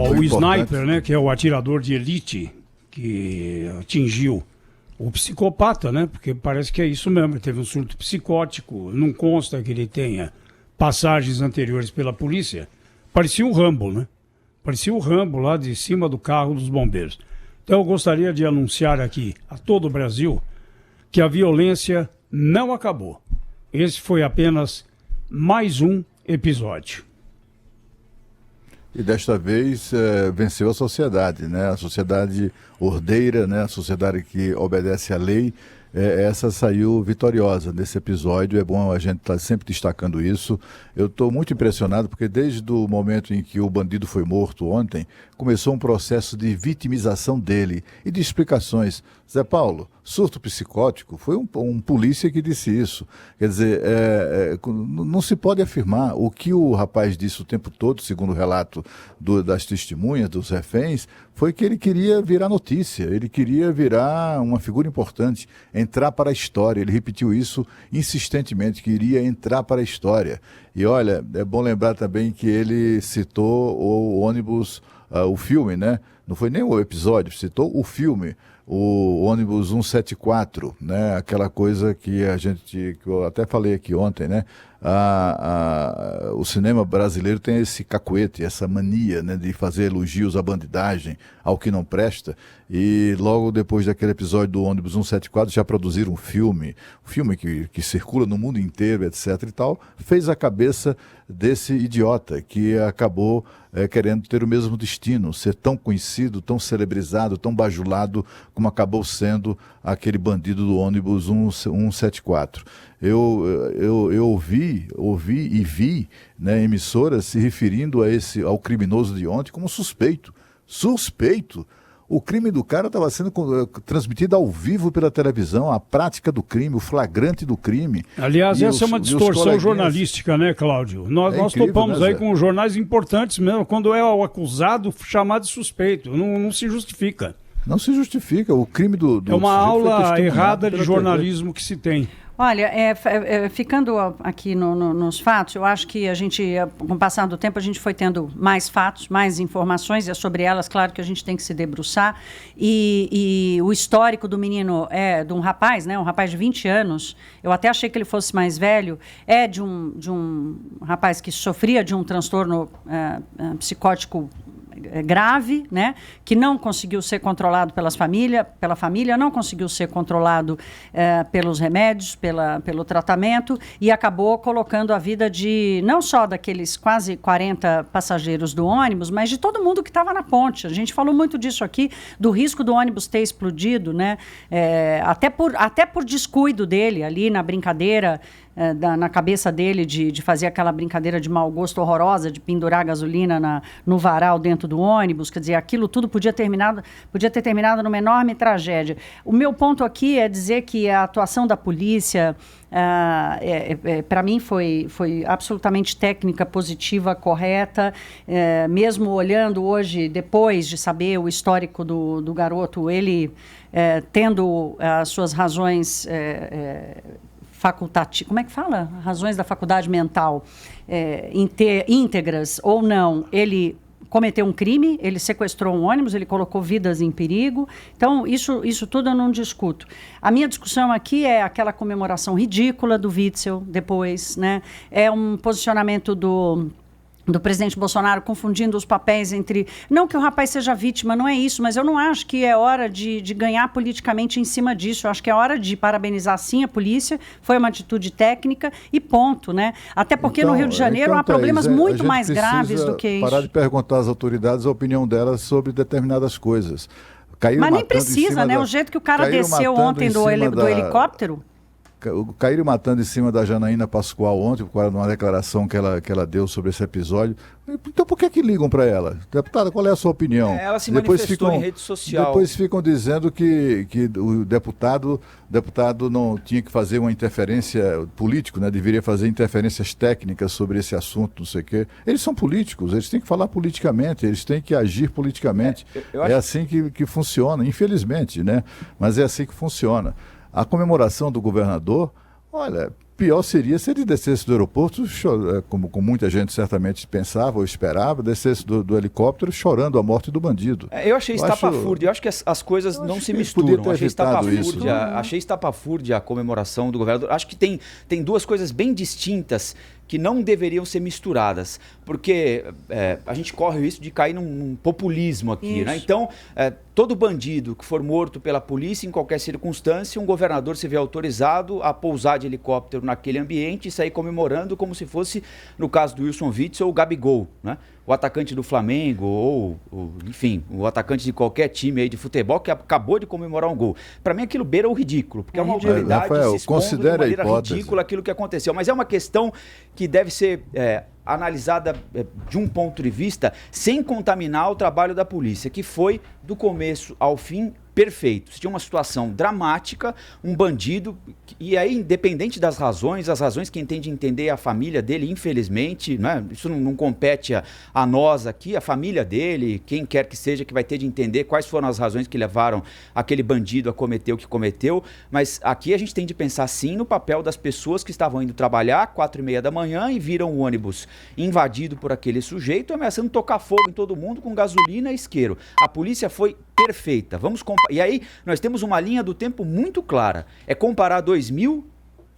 o sniper, né, que é o atirador de elite que atingiu o psicopata, né? Porque parece que é isso mesmo. Ele teve um surto psicótico. Não consta que ele tenha passagens anteriores pela polícia. Parecia o Rambo, né? Parecia o Rambo lá de cima do carro dos bombeiros. Então eu gostaria de anunciar aqui a todo o Brasil que a violência não acabou. Esse foi apenas mais um episódio. E desta vez venceu a sociedade, né? A sociedade ordeira, né? A sociedade que obedece à lei. Essa saiu vitoriosa nesse episódio. É bom a gente estar sempre destacando isso. Eu estou muito impressionado porque desde o momento em que o bandido foi morto ontem, começou um processo de vitimização dele e de explicações. Zé Paulo, surto psicótico, foi um polícia que disse isso. Quer dizer, não se pode afirmar. O que o rapaz disse o tempo todo, segundo o relato das testemunhas, dos reféns, foi que ele queria virar notícia, ele queria virar uma figura importante, entrar para a história. Ele repetiu isso insistentemente, queria entrar para a história. E olha, é bom lembrar também que ele citou o ônibus, o filme, né? Não foi nem o episódio, citou o filme, o ônibus 174, né? Aquela coisa que que eu até falei aqui ontem, né? O cinema brasileiro tem esse cacuete, essa mania, né, de fazer elogios à bandidagem, ao que não presta, e logo depois daquele episódio do ônibus 174 já produziram um filme que circula no mundo inteiro, etc e tal, fez a cabeça desse idiota que acabou querendo ter o mesmo destino, ser tão conhecido, tão celebrizado, tão bajulado como acabou sendo aquele bandido do ônibus 174. Eu ouvi e vi, né, emissoras se referindo ao criminoso de ontem como suspeito. Suspeito! O crime do cara estava sendo transmitido ao vivo pela televisão, a prática do crime, o flagrante do crime. Aliás, essa é uma distorção jornalística, né, Cláudio? Nós incrível, topamos, né, aí com jornais importantes mesmo, quando é o acusado chamado de suspeito. Não se justifica. Não se justifica. O crime do é uma aula errada de jornalismo que se tem. Olha, ficando aqui nos fatos, eu acho que a gente, com o passar do tempo, a gente foi tendo mais fatos, mais informações, e é sobre elas, claro, que a gente tem que se debruçar. E o histórico do menino é de um rapaz, né, um rapaz de 20 anos, eu até achei que ele fosse mais velho, de um rapaz que sofria de um transtorno psicótico grave, né, que não conseguiu ser controlado pela família, não conseguiu ser controlado pelos remédios, pelo tratamento, e acabou colocando a vida de, não só daqueles quase 40 passageiros do ônibus, mas de todo mundo que estava na ponte. A gente falou muito disso aqui, do risco do ônibus ter explodido, né, até por descuido dele ali na brincadeira, na cabeça dele de fazer aquela brincadeira de mau gosto horrorosa, de pendurar gasolina no varal dentro do ônibus. Quer dizer, aquilo tudo podia ter terminado numa enorme tragédia. O meu ponto aqui é dizer que a atuação da polícia, para mim, foi absolutamente técnica, positiva, correta. Mesmo olhando hoje, depois de saber o histórico do garoto, ele tendo as suas razões como é que fala? Razões da faculdade mental íntegras ou não, ele cometeu um crime, ele sequestrou um ônibus, ele colocou vidas em perigo. Então, isso tudo eu não discuto. A minha discussão aqui é aquela comemoração ridícula do Witzel depois, né? É um posicionamento do presidente Bolsonaro confundindo os papéis entre... Não que o rapaz seja vítima, não é isso, mas eu não acho que é hora de ganhar politicamente em cima disso. Eu acho que é hora de parabenizar, sim, a polícia. Foi uma atitude técnica e ponto, né? Até porque no Rio de Janeiro há problemas muito mais graves do que isso. Parar de perguntar às autoridades a opinião delas sobre determinadas coisas. Mas nem precisa, né? O jeito que o cara desceu ontem do helicóptero... Caíram matando em cima da Janaína Pascoal ontem, por causa de uma declaração que ela deu sobre esse episódio. Então por que ligam para ela? Deputada, qual é a sua opinião? Ela se manifestou em rede social. Depois ficam dizendo que o deputado não tinha que fazer uma interferência política, né? Deveria fazer interferências técnicas sobre esse assunto, não sei o quê. Eles são políticos, eles têm que falar politicamente, eles têm que agir politicamente. É assim que funciona, infelizmente, né? Mas é assim que funciona. A comemoração do governador, olha, pior seria se ele descesse do aeroporto, como muita gente certamente pensava ou esperava, descesse do helicóptero chorando a morte do bandido. Eu achei estapafúrdia, eu acho que as coisas não se misturam. Achei estapafúrdia a comemoração do governador. Acho que tem duas coisas bem distintas que não deveriam ser misturadas, porque a gente corre o risco de cair num populismo aqui, né? Então, todo bandido que for morto pela polícia em qualquer circunstância, um governador se vê autorizado a pousar de helicóptero naquele ambiente e sair comemorando como se fosse, no caso do Wilson Witzel, o Gabigol, né? O atacante do Flamengo ou, enfim, o atacante de qualquer time aí de futebol que acabou de comemorar um gol. Para mim aquilo beira o ridículo, porque é uma autoridade se expondo de maneira ridícula aquilo que aconteceu. Mas é uma questão que deve ser analisada de um ponto de vista sem contaminar o trabalho da polícia, que foi do começo ao fim perfeito. Se tinha uma situação dramática, um bandido, e aí independente das razões, as razões quem tem de entender é a família dele, infelizmente, né? Isso não compete a nós aqui, a família dele, quem quer que seja que vai ter de entender quais foram as razões que levaram aquele bandido a cometer o que cometeu, mas aqui a gente tem de pensar sim no papel das pessoas que estavam indo trabalhar 4h30 da manhã e viram o ônibus invadido por aquele sujeito ameaçando tocar fogo em todo mundo com gasolina e isqueiro. A polícia foi perfeita. E aí nós temos uma linha do tempo muito clara. É comparar 2000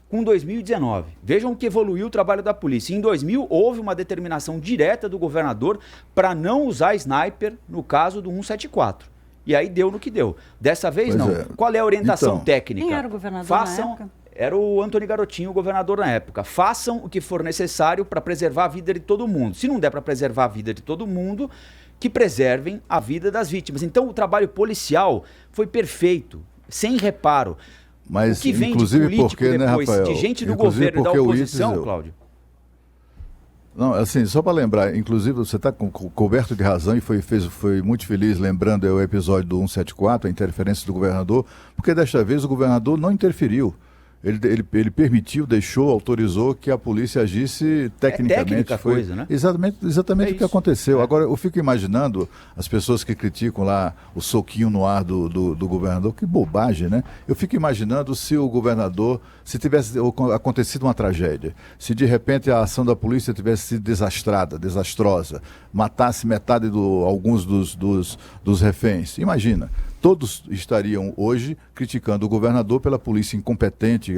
com 2019. Vejam o que evoluiu o trabalho da polícia. Em 2000 houve uma determinação direta do governador para não usar sniper no caso do 174. E aí deu no que deu. Dessa vez não. Qual é a orientação técnica? Quem era o governador na época? Era o Antônio Garotinho, o governador na época. Façam o que for necessário para preservar a vida de todo mundo. Se não der para preservar a vida de todo mundo, que preservem a vida das vítimas. Então o trabalho policial foi perfeito, sem reparo. Mas, o que vem de político depois, de gente do governo e da oposição, Cláudio? Não, assim, só para lembrar, inclusive você está coberto de razão e foi muito feliz lembrando o episódio do 174, a interferência do governador, porque desta vez o governador não interferiu. Ele permitiu, deixou, autorizou que a polícia agisse tecnicamente. Foi coisa, né? Exatamente o que aconteceu. Agora, eu fico imaginando as pessoas que criticam lá o soquinho no ar do governador, que bobagem, né? Eu fico imaginando se o governador, se tivesse acontecido uma tragédia, se de repente a ação da polícia tivesse sido desastrosa, matasse metade alguns dos reféns. Imagina. Todos estariam hoje criticando o governador pela polícia incompetente,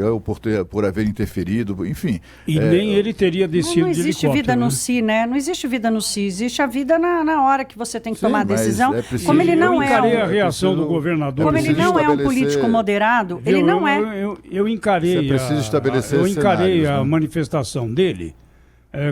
por haver interferido, enfim. E nem ele teria descido não existe de helicóptero, vida no si, né? Não existe vida no si, existe a vida na hora que você tem que tomar a decisão. Como ele não é encarei a reação do governador. Como ele não é um político moderado, ele não é. Eu encarei a manifestação dele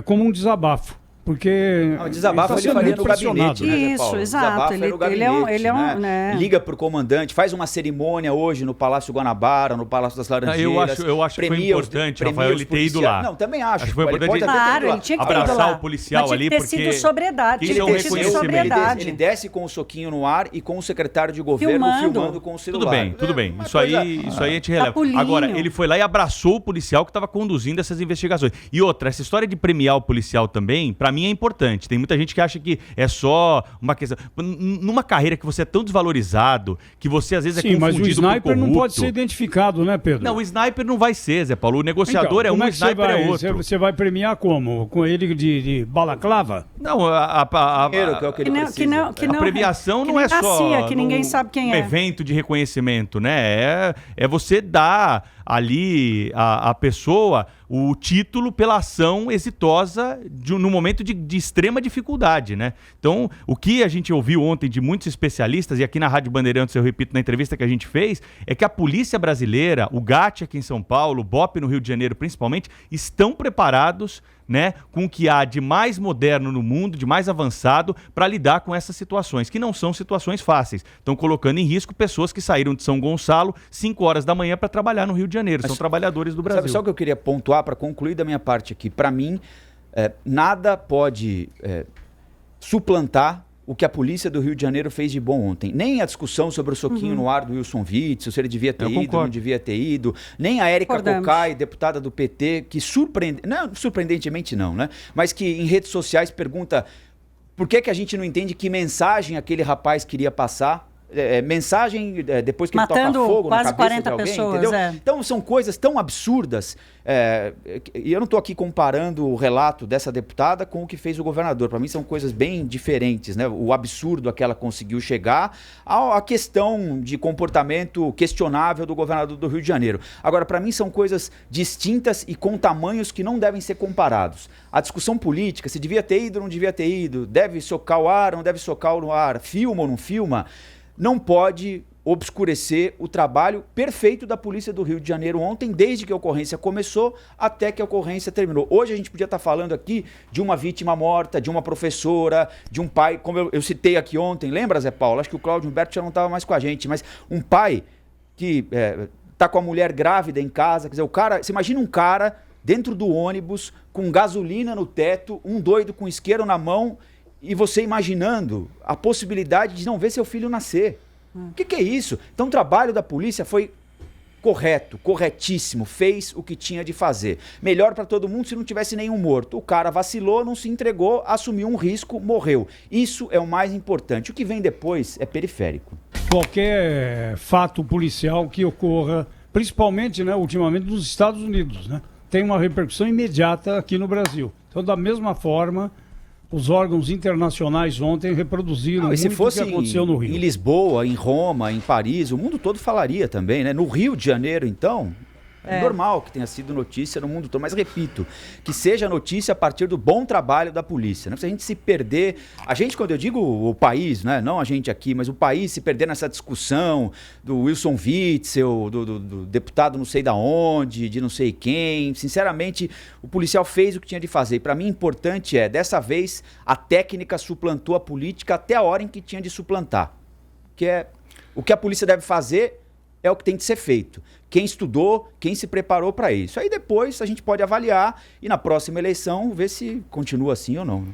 como um desabafo. Porque o desabafo ele faria no gabinete, né, Isso, Paulo? exato. Ele é um, né? Liga pro comandante, faz uma cerimônia hoje no Palácio Guanabara, no Palácio das Laranjeiras. Eu acho que foi importante, Rafael, ele ter ido lá. Não, também acho. Acho que foi importante ele tinha que abraçar o policial ali, porque tinha que ter sido sobriedade. Ele desce com o soquinho no ar e com o secretário de governo filmando com o celular. Tudo bem. Isso aí a gente releva. Agora, ele foi lá e abraçou o policial que estava conduzindo essas investigações. E outra, essa história de premiar o policial também, para mim é importante. Tem muita gente que acha que é só uma questão. Numa carreira que você é tão desvalorizado, que você às vezes é confundido por corrupto. Mas o sniper não pode ser identificado, né, Pedro? Não, o sniper não vai ser, Zé Paulo. O negociador então, o sniper é outro. Você vai premiar como? Com ele de balaclava? Não, a premiação não é só que ninguém sabe quem um evento de reconhecimento, né? É você dar ali a pessoa o título pela ação exitosa no momento de extrema dificuldade, né? Então, o que a gente ouviu ontem de muitos especialistas, e aqui na Rádio Bandeirantes, eu repito, na entrevista que a gente fez, é que a polícia brasileira, o GAT aqui em São Paulo, o BOP no Rio de Janeiro principalmente, estão preparados, né, com o que há de mais moderno no mundo, de mais avançado, para lidar com essas situações, que não são situações fáceis. Estão colocando em risco pessoas que saíram de São Gonçalo 5 horas da manhã para trabalhar no Rio de Janeiro. São trabalhadores do Brasil. Sabe só o que eu queria pontuar para concluir da minha parte aqui? Para mim, nada pode suplantar o que a polícia do Rio de Janeiro fez de bom ontem. Nem a discussão sobre o soquinho no ar do Wilson Witzel, se ele devia ter ido, não devia ter ido. Nem a Érica Cocai, deputada do PT, que surpreendentemente não, né? Mas que em redes sociais pergunta por que a gente não entende que mensagem aquele rapaz queria passar mensagem depois que matando ele toca fogo quase na cabeça 40 de alguém, pessoas, entendeu? é. Então são coisas tão absurdas, e eu não estou aqui comparando o relato dessa deputada com o que fez o governador. Para mim são coisas bem diferentes, né? O absurdo a que ela conseguiu chegar, a questão de comportamento questionável do governador do Rio de Janeiro. Agora, para mim são coisas distintas e com tamanhos que não devem ser comparados. A discussão política, se devia ter ido ou não devia ter ido, deve socar o ar ou não deve socar o ar, filma ou não filma, não pode obscurecer o trabalho perfeito da Polícia do Rio de Janeiro ontem, desde que a ocorrência começou até que a ocorrência terminou. Hoje a gente podia estar falando aqui de uma vítima morta, de uma professora, de um pai, como eu citei aqui ontem, lembra, Zé Paulo? Acho que o Cláudio Humberto já não estava mais com a gente, mas um pai que está com a mulher grávida em casa, quer dizer, você imagina um cara dentro do ônibus, com gasolina no teto, um doido com isqueiro na mão, e você imaginando a possibilidade de não ver seu filho nascer. O que é isso? Então o trabalho da polícia foi correto, corretíssimo, fez o que tinha de fazer. Melhor para todo mundo se não tivesse nenhum morto. O cara vacilou, não se entregou, assumiu um risco, morreu. Isso é o mais importante. O que vem depois é periférico. Qualquer fato policial que ocorra, principalmente, né, ultimamente nos Estados Unidos, né, tem uma repercussão imediata aqui no Brasil. Então, da mesma forma, os órgãos internacionais ontem reproduziram muito o que aconteceu no Rio. Em Lisboa, em Roma, em Paris, o mundo todo falaria também, né? No Rio de Janeiro, então, é normal que tenha sido notícia no mundo todo. Mas, repito, que seja notícia a partir do bom trabalho da polícia. Não precisa a gente se perder... A gente, quando eu digo o país, né? Não a gente aqui, mas o país se perder nessa discussão do Wilson Witzel, do deputado não sei da onde, de não sei quem. Sinceramente, o policial fez o que tinha de fazer. E para mim, importante dessa vez, a técnica suplantou a política até a hora em que tinha de suplantar. O que a polícia deve fazer é o que tem de ser feito. Quem estudou, quem se preparou para isso. Aí depois a gente pode avaliar e na próxima eleição ver se continua assim ou não.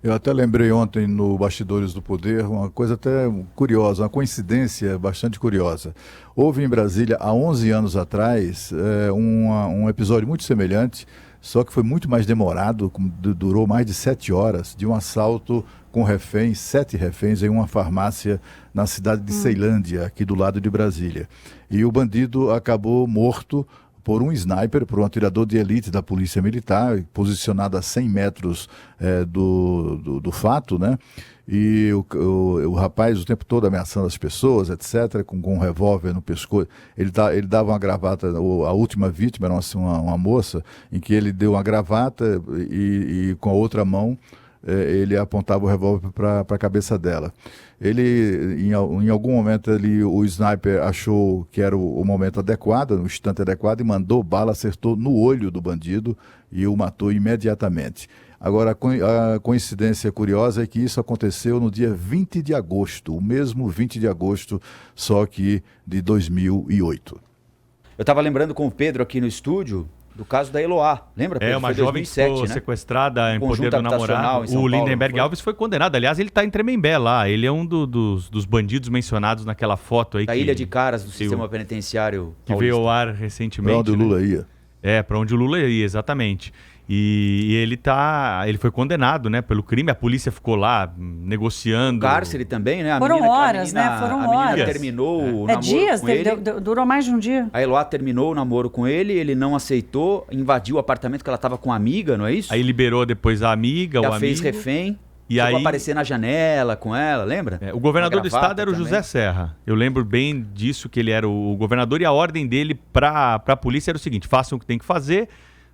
Eu até lembrei ontem no Bastidores do Poder uma coisa até curiosa, uma coincidência bastante curiosa. Houve em Brasília, há 11 anos atrás, um episódio muito semelhante, só que foi muito mais demorado, durou mais de 7 horas, de um assalto com reféns, 7 reféns em uma farmácia na cidade de Ceilândia, aqui do lado de Brasília. E o bandido acabou morto por um sniper, por um atirador de elite da Polícia Militar, posicionado a 100 metros do fato, né? E o rapaz o tempo todo ameaçando as pessoas, etc., com um revólver no pescoço. Ele dava uma gravata, a última vítima era uma moça, em que ele deu uma gravata e com a outra mão ele apontava o revólver para a cabeça dela. Ele, em algum momento, o sniper achou que era o momento adequado, o instante adequado, e mandou bala, acertou no olho do bandido e o matou imediatamente. Agora, a coincidência curiosa é que isso aconteceu no dia 20 de agosto, o mesmo 20 de agosto, só que de 2008. Eu estava lembrando com o Pedro aqui no estúdio do caso da Eloá, lembra? Pedro? Uma foi jovem 2007, que ficou sequestrada em poder do namorado. O Lindenberg Alves foi condenado. Aliás, ele está em Tremembé lá. Ele é um dos bandidos mencionados naquela foto aí. Da Ilha de Caras, do sistema penitenciário que veio ao ar recentemente. Para onde o Lula ia. Para onde o Lula ia, exatamente. E ele foi condenado, né, pelo crime. A polícia ficou lá negociando. O cárcere também, né? Foram horas, né? Foram horas. A menina terminou o namoro dias, com ele. Durou mais de um dia. A Eloá terminou o namoro com ele não aceitou, invadiu o apartamento que ela estava com a amiga, não é isso? Aí liberou depois a amiga, já fez refém. E chegou a aparecer na janela com ela, lembra? O governador do estado era o José Serra. Eu lembro bem disso, que ele era o governador, e a ordem dele para a polícia era o seguinte: façam o que tem que fazer,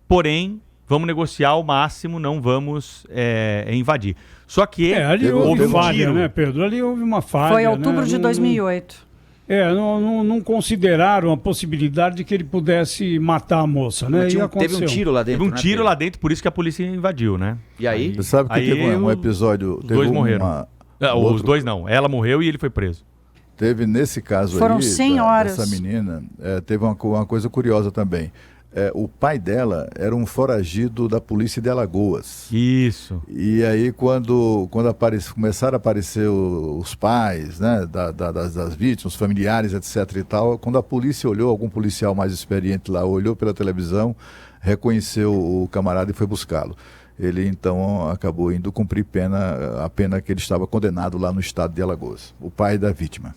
porém vamos negociar ao máximo, não vamos invadir. Só que ali houve falha, né, Pedro? Ali houve uma falha. Foi em outubro de 2008. Não consideraram a possibilidade de que ele pudesse matar a moça, né? Teve um tiro lá dentro. Teve um tiro lá dentro, por isso que a polícia invadiu, né? E aí? Você sabe que teve um episódio... Os dois morreram. Os dois não. Ela morreu e ele foi preso. Teve nesse caso Foram 100 horas. dessa menina, teve uma coisa curiosa também. O pai dela era um foragido da polícia de Alagoas. Isso. E aí, quando começaram a aparecer os pais, né, das vítimas, os familiares, etc. e tal, quando a polícia olhou, algum policial mais experiente lá olhou pela televisão, reconheceu o camarada e foi buscá-lo. Ele, então, acabou indo cumprir a pena que ele estava condenado lá no estado de Alagoas. O pai da vítima.